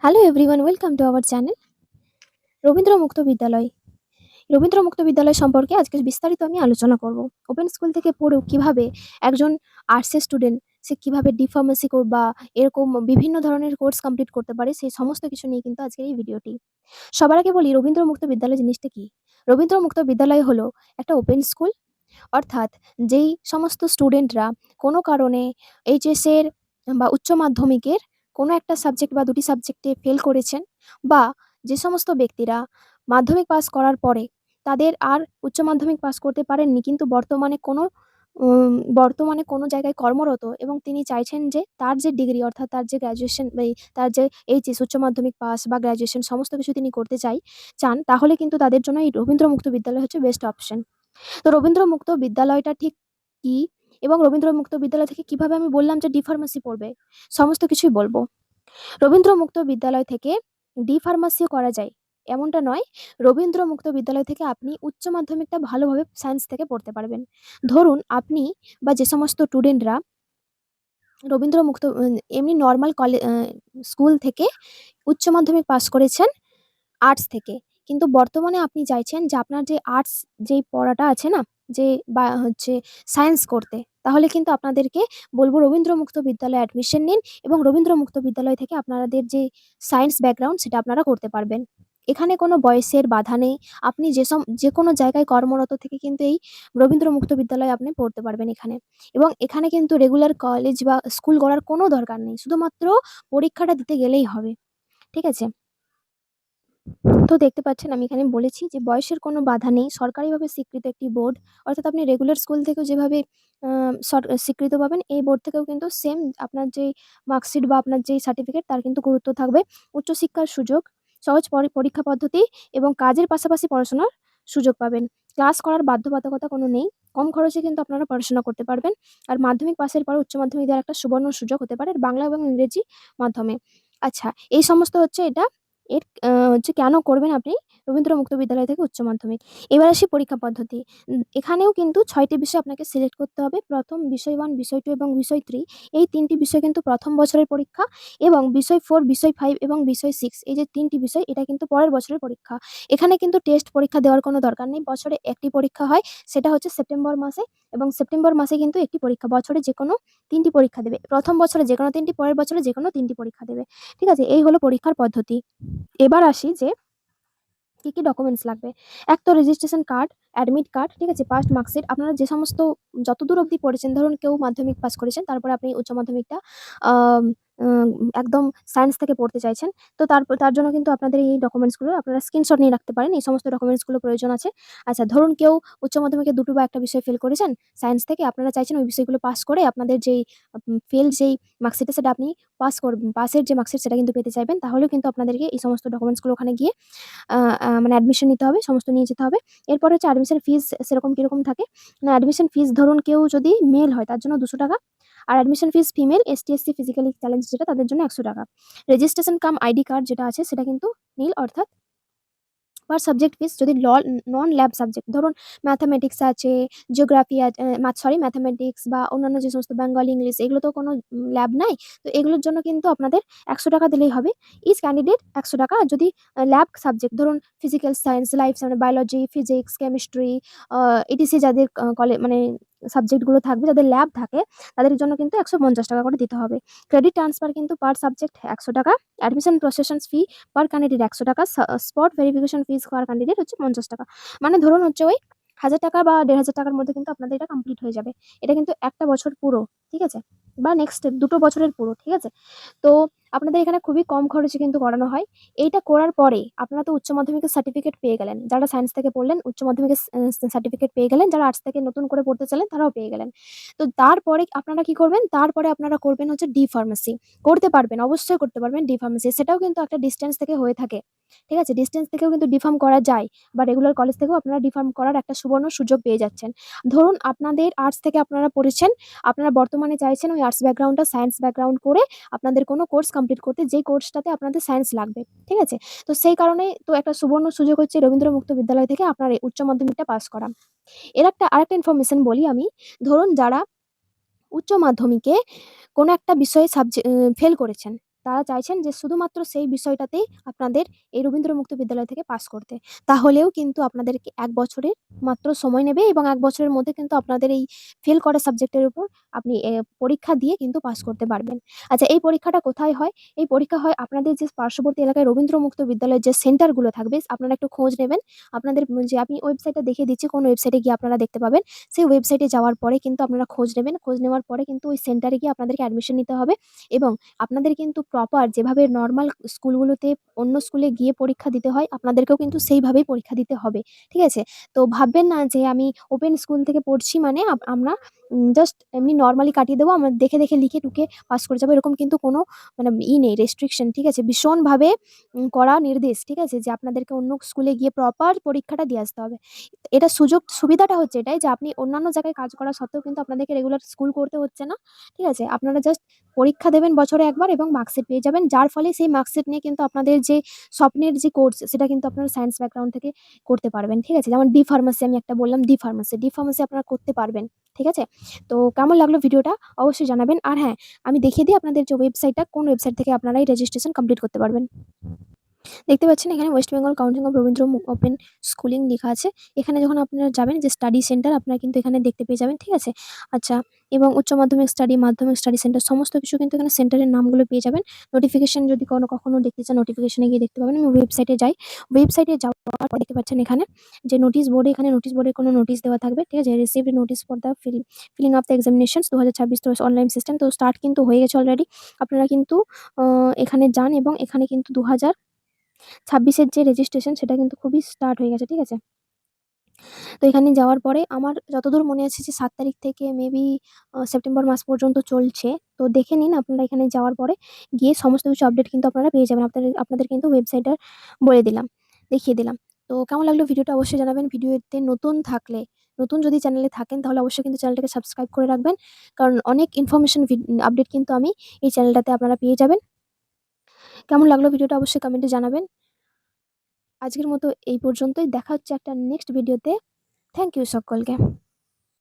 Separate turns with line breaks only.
Hello everyone, welcome to our channel Rabindra মুক্ত বিদ্যালয়। রবীন্দ্র মুক্ত বিদ্যালয় সম্পর্কে আজকে বিস্তারিত আমি আলোচনা করব। ওপেন স্কুল থেকে পড়েও কিভাবে একজন আর্টসের স্টুডেন্ট সে কিভাবে ডি ফার্মেসি বা এরকম বিভিন্ন ধরনের কোর্স কমপ্লিট করতে পারে, সেই সমস্ত কিছু নিয়ে কিন্তু আজকের এই ভিডিওটি। সবার আগে বলি রবীন্দ্র মুক্ত বিদ্যালয় জিনিসটা কি। রবীন্দ্র মুক্ত বিদ্যালয় হলো একটা ওপেন স্কুল, অর্থাৎ যেই সমস্ত স্টুডেন্টরা কোনো কারণে এইচএসের বা উচ্চ মাধ্যমিকের কোনো একটা সাবজেক্ট বা দুটি সাবজেক্টে ফেল করেছেন, বা যে সমস্ত ব্যক্তিরা মাধ্যমিক পাস করার পরে তাদের আর উচ্চ মাধ্যমিক পাস করতে পারেননি, কিন্তু বর্তমানে কোনো জায়গায় কর্মরত এবং তিনি চাইছেন যে তার যে ডিগ্রি, অর্থাৎ তার যে গ্র্যাজুয়েশন তার যে এইচএস উচ্চ মাধ্যমিক পাস বা গ্র্যাজুয়েশন সমস্ত কিছু তিনি করতে চান, তাহলে কিন্তু তাদের জন্য এই রবীন্দ্র মুক্ত বিদ্যালয় হচ্ছে বেস্ট অপশন। তো রবীন্দ্র মুক্ত বিদ্যালয়টা ঠিক কি, এবং রবীন্দ্র মুক্ত বিদ্যালয় থেকে কিভাবে আমি বললাম যে ডি ফার্মাসি পড়বে, সমস্ত কিছুই বলবো। রবীন্দ্র মুক্ত বিদ্যালয় থেকে ডি ফার্মাসিও করা যায় এমনটা নয়। রবীন্দ্র মুক্ত বিদ্যালয় থেকে আপনি উচ্চ মাধ্যমিকটা ভালোভাবে সায়েন্স থেকে পড়তে পারবেন। ধরুন আপনি বা যে সমস্ত স্টুডেন্টরা রবীন্দ্র মুক্ত এমনি নর্মাল স্কুল থেকে উচ্চ মাধ্যমিক পাস করেছেন আর্টস থেকে, কিন্তু বর্তমানে আপনি চাইছেন যে আপনার যে আর্টস যেই পড়াটা আছে না, যে বা হচ্ছে সায়েন্স করতে, তাহলে কিন্তু আপনাদেরকে বলবো রবীন্দ্র মুক্ত বিদ্যালয়ে অ্যাডমিশন নিন, এবং রবীন্দ্র মুক্ত বিদ্যালয় থেকে আপনাদের যে সায়েন্স ব্যাকগ্রাউন্ড সেটা আপনারা করতে পারবেন। এখানে কোনো বয়সের বাধা নেই। আপনি যে কোনো জায়গায় কর্মরত থেকে কিন্তু এই রবীন্দ্র মুক্ত বিদ্যালয়ে আপনি পড়তে পারবেন এখানে। এবং এখানে কিন্তু রেগুলার কলেজ বা স্কুল করার কোনো দরকার নেই, শুধুমাত্র পরীক্ষাটা দিতে গেলেই হবে। ঠিক আছে? তো দেখতে পাচ্ছেন আমি এখানে বলেছি যে বয়সের কোনো বাধা নেই, সরকারিভাবে স্বীকৃত একটি বোর্ড। অর্থাৎ আপনি রেগুলার স্কুল থেকেও যেভাবে স্বীকৃত পাবেন, এই বোর্ড থেকেও কিন্তু সেম আপনার যেই মার্কশিট বা আপনার যেই সার্টিফিকেট তার কিন্তু গুরুত্ব থাকবে। উচ্চশিক্ষার সুযোগ, সহজ পরীক্ষা পদ্ধতি এবং কাজের পাশাপাশি পড়াশোনার সুযোগ পাবেন। ক্লাস করার বাধ্যবাধকতা কোনো নেই। কম খরচে কিন্তু আপনারা পড়াশোনা করতে পারবেন। আর মাধ্যমিক পাসের পর উচ্চ মাধ্যমিক দেওয়ার একটা সুবর্ণ সুযোগ হতে পারে বাংলা এবং ইংরেজি মাধ্যমে। আচ্ছা, এই সমস্ত হচ্ছে এটা। হচ্ছে কেন করবেন আপনি রবীন্দ্র মুক্ত বিদ্যালয় থেকে উচ্চ মাধ্যমিক। এবার আসি পরীক্ষা পদ্ধতি। এখানেও কিন্তু ৬ টি বিষয় আপনাকে সিলেক্ট করতে হবে। প্রথম বিষয় 1, বিষয় 2 এবং বিষয় 3, এই ৩ টি বিষয় কিন্তু প্রথম বছরের পরীক্ষা, এবং বিষয় 4, বিষয় 5 এবং বিষয় 6, এই যে ৩ টি বিষয় এটা কিন্তু পরের বছরের পরীক্ষা। এখানে কিন্তু টেস্ট পরীক্ষা দেওয়ার কোনো দরকার নেই। বছরে একটি পরীক্ষা হয়, সেটা হচ্ছে সেপ্টেম্বর মাসে, এবং সেপ্টেম্বর মাসে কিন্তু একটি পরীক্ষা। বছরে যেকোনো ৩ টি পরীক্ষা দেবে। প্রথম বছরে যেকোনো ৩ টি, পরের বছরে যেকোনো ৩ টি পরীক্ষা দেবে। ঠিক আছে? এই হলো পরীক্ষার পদ্ধতি। এবার আসি যে কি, কি ডকুমেন্টস লাগবে। এক তো রেজিস্ট্রেশন কার্ড, অ্যাডমিট কার্ড, ঠিক আছে? পাস্ট মার্কশিট, আপনারা যে সমস্ত যতদূর অবধি পড়েছেন, ধরুন কেউ মাধ্যমিক পাস করেছেন, তারপরে আপনি উচ্চ মাধ্যমিকটা আম আম একদম সায়েন্স থেকে পড়তে চাইছেন। তো তার জন্য কিন্তু আপনাদের এই ডকুমেন্টসগুলো আপনারা স্ক্রিনশট নিয়ে রাখতে পারেন। এই সমস্ত ডকুমেন্টসগুলো প্রয়োজন আছে। আচ্ছা, ধরুন কেউ উচ্চ মাধ্যমিকে ২ টো বা ১ টা বিষয় ফেল করেছেন সায়েন্স থেকে, আপনারা চাইছেন ওই বিষয়গুলো পাস করে আপনাদের যেই ফেল যেই মার্কশিটটা সেটা আপনি পাস করবেন, পাসের যে মার্কশিট সেটা কিন্তু পেতে চাইবেন, তাহলেও কিন্তু আপনাদেরকে এই সমস্ত ডকুমেন্টসগুলো ওখানে গিয়ে আ আ মানে অ্যাডমিশন নিতে হবে, সমস্ত নিয়ে যেতে হবে। এরপর হচ্ছে অ্যাডমিশন ফিস সেরকম কিরকম থাকে? না, অ্যাডমিশন ফিস ধরুন কেউ যদি মেল হয় তার জন্য ৳২০০, আর admission fees female, ST, SC, physically challenged যেটা তাদের জন্য ৳১০০। রেজিস্ট্রেশন কাম আইডি কার্ড যেটা আছে সেটা কিন্তু নিল, অর্থাৎ পার সাবজেক্ট ফিস যদি নন ল্যাব সাবজেক্ট, ধরুন ম্যাথামেটিক্স আছে, জিওগ্রাফি ম্যাথামেটিক্স বা অন্যান্য যে সমস্ত বেঙ্গলি, ইংলিশ, এগুলো তো কোনো ল্যাব নাই। তো এগুলোর জন্য কিন্তু আপনাদের ৳১০০ দিলেই হবে। Each candidate ৳১০০। আর যদি ল্যাব সাবজেক্ট, ধরুন physical science, life science, biology, physics, chemistry, etc যাদের মানে সাবজেক্টগুলো থাকবে, যাদের ল্যাব থাকে, তাদের জন্য কিন্তু ৳১৫০ করে দিতে হবে। ক্রেডিট ট্রান্সফার কিন্তু পার সাবজেক্ট ৳১০০। অ্যাডমিশন প্রসেশনস ফি পার ক্যান্ডিডেট ৳১০০। স্পট ভেরিফিকেশন ফিস পার ক্যান্ডিডেট হচ্ছে ৳৫০। মানে ধরুন হচ্ছে ওই ৳১,০০০ বা ৳১,৫০০ মধ্যে কিন্তু আপনাদের এটা কমপ্লিট হয়ে যাবে। এটা কিন্তু একটা বছর পুরো, ঠিক আছে? বা নেক্সট ২ টো বছরের পুরো, ঠিক আছে? তো আপনাদের এখানে খুবই কম খরচে কিন্তু করানো হয়। এইটা করার পরে আপনারা তো উচ্চ মাধ্যমিকের সার্টিফিকেট পেয়ে গেলেন। যারা সায়েন্স থেকে পড়লেন উচ্চ মাধ্যমিকের সার্টিফিকেট পেয়ে গেলেন। যারা আর্টস থেকে নতুন করে পড়তে চাইলেন তারাও পেয়ে গেলেন। তো তারপরে আপনারা কি করবেন? তারপরে আপনারা করবেন হচ্ছে ডি ফার্মেসি। করতে পারবেন, অবশ্যই করতে পারবেন ডি ফার্মেসি। সেটাও কিন্তু একটা ডিসট্যান্স থেকে হয়ে থাকে। ঠিক আছে? ডিসট্যান্স থেকেও কিন্তু ডি-ফার্ম করা যায়, বা রেগুলার কলেজ থেকেও আপনারা ডি-ফার্ম করার একটা সুবর্ণ সুযোগ পেয়ে যাচ্ছেন। ধরুন আপনাদের আর্টস থেকে আপনারা পড়েছেন, আপনারা বর্তমানে চাইছেন ওই আর্টস ব্যাকগ্রাউন্ডটা সায়েন্স ব্যাকগ্রাউন্ড করে আপনাদের কোনো কোর্স কমপ্লিট করতে, যেই কোর্সটাতে আপনাদের সায়েন্স লাগবে। ঠিক আছে? তো সেই কারণে তো একটা সুবর্ণ সুযোগ হচ্ছে রবীন্দ্র মুক্ত বিদ্যালয় থেকে আপনার এই উচ্চ মাধ্যমিকটা পাস করা। আরেকটা ইনফরমেশন বলি আমি। ধরুন যারা উচ্চ মাধ্যমিকে কোনো একটা বিষয়ে ফেল করেছেন। তারা চাইছেন যে শুধুমাত্র সেই বিষয়টাতেই আপনাদের এই রবীন্দ্র মুক্ত বিদ্যালয় থেকে পাস করতে। তাহলেও কিন্তু আপনাদেরকে ১ বছরের মাত্র সময় নেবে এবং ১ বছরের মধ্যে কিন্তু আপনাদের এই ফেল করা সাবজেক্টের উপর আপনি পরীক্ষা দিয়ে কিন্তু পাস করতে পারবেন। আচ্ছা, এই পরীক্ষাটা কোথায় হয়? এই পরীক্ষা হয় আপনাদের যে পার্শ্ববর্তী এলাকায় রবীন্দ্র মুক্ত বিদ্যালয়ের যে সেন্টারগুলো থাকবে, আপনারা একটু খোঁজ নেবেন। আপনাদের যে আমি ওয়েবসাইটটা দেখিয়ে দিচ্ছি, কোন ওয়েবসাইটে গিয়ে আপনারা দেখতে পাবেন। সেই ওয়েবসাইটে যাওয়ার পরে কিন্তু আপনারা খোঁজ নেবেন। খোঁজ নেওয়ার পরে কিন্তু ওই সেন্টারে গিয়ে আপনাদেরকে অ্যাডমিশন নিতে হবে এবং আপনাদের কিন্তু প্রপার যেভাবে নরমাল স্কুলগুলোতে অন্য স্কুলে গিয়ে পরীক্ষা দিতে হয়, আপনাদেরকেও কিন্তু সেইভাবেই পরীক্ষা দিতে হবে। ঠিক আছে? তো ভাববেন না যে আমি ওপেন স্কুল থেকে পড়ছি মানে আমরা জাস্ট এমনি নরমালি কাটিয়ে দেবো। আমরা দেখে, দেখে লিখে-টুকে পাস করে যাবো। এরকম কিন্তু কোনো মানে নেই, রেস্ট্রিকশন। ঠিক আছে? ভীষণভাবে কড়া নির্দেশ। ঠিক আছে? যে আপনাদেরকে অন্য স্কুলে গিয়ে প্রপার পরীক্ষাটা দিয়ে আসতে হবে। এটা সুবিধাটা হচ্ছে এটাই যে আপনি অন্যান্য জায়গায় কাজ করা সত্ত্বেও কিন্তু আপনাদেরকে রেগুলার স্কুল করতে হচ্ছে না। ঠিক আছে? আপনারা জাস্ট পরীক্ষা দেবেন বছরে একবার এবং মার্কশিট পেয়ে যাবেন। যার ফলে সেই মার্কশিট নিয়ে কিন্তু আপনাদের যে স্বপ্নের যে কোর্স, সেটা কিন্তু আপনারা সায়েন্স ব্যাকগ্রাউন্ড থেকে করতে পারবেন। ঠিক আছে? যেমন ডি-ফার্মাসি আমি একটা বললাম, ডি-ফার্মাসি আপনারা করতে পারবেন। ঠিক আছে? তো কেমন লাগলো ভিডিওটা অবশ্যই জানাবেন। আর হ্যাঁ, আমি দেখিয়ে দিই আপনাদের যে ওয়েবসাইটটা, কোন ওয়েবসাইট থেকে আপনারা এই রেজিস্ট্রেশন কমপ্লিট করতে পারবেন। দেখতে পাচ্ছেন এখানে West Bengal council of Rabindra open schooling লেখা আছে। এখানে যখন আপনারা যাবেন যে স্টাডি সেন্টার, আপনারা কিন্তু এখানে দেখতে পেয়ে যাবেন। ঠিক আছে? আচ্ছা, এবং উচ্চ মাধ্যমিক স্টাডি, মাধ্যমিক স্টাডি সেন্টার সমস্ত কিছু কিন্তু এখানে সেন্টারের নামগুলো পেয়ে যাবেন। নোটিফিকেশন যদি কখনো দেখতে চান, নোটিফিকেশনে গিয়ে দেখতে পাবেন। আমি ওয়েবসাইটে যাই। ওয়েবসাইটে যাওয়ার পর দেখতে পাচ্ছেন এখানে যে নোটিশ বোর্ডে কোনো নোটিশ দেওয়া থাকবে। ঠিক আছে? Received notice for the filling up the examinations 2026 তো অনলাইন সিস্টেম। তো স্টার্ট কিন্তু হয়ে গেছে অলরেডি। আপনারা কিন্তু এখানে যান এবং এখানে কিন্তু 2026 যে রেজিস্ট্রেশন সেটা কিন্তু খুবই স্টার্ট হয়ে গেছে। ঠিক আছে? তো এখানে যাওয়ার পরে আমার যতদূর মনে আছে যে ৭ তারিখ থেকে মেবি সেপ্টেম্বর মাস পর্যন্ত চলছে। তো দেখে নিন আপনারা এখানে যাওয়ার পরে গিয়ে সমস্ত কিছু আপডেট কিন্তু আপনারা পেয়ে যাবেন। আপনাদের কিন্তু ওয়েবসাইটটা বলে দিলাম, দেখিয়ে দিলাম। তো কেমন লাগলো ভিডিওটা অবশ্যই জানাবেন। ভিডিওতে নতুন যদি চ্যানেলে থাকেন তাহলে অবশ্যই কিন্তু চ্যানেলটাকে সাবস্ক্রাইব করে রাখবেন। কারণ অনেক ইনফরমেশন আপডেট কিন্তু আমি এই চ্যানেলটাতে আপনারা পেয়ে যাবেন। কেমন লাগলো ভিডিওটা অবশ্যই কমেন্টে জানাবেন। আজকের মতো এই পর্যন্তই। দেখা হচ্ছে একটা নেক্সট ভিডিওতে। থ্যাংক ইউ সকলকে।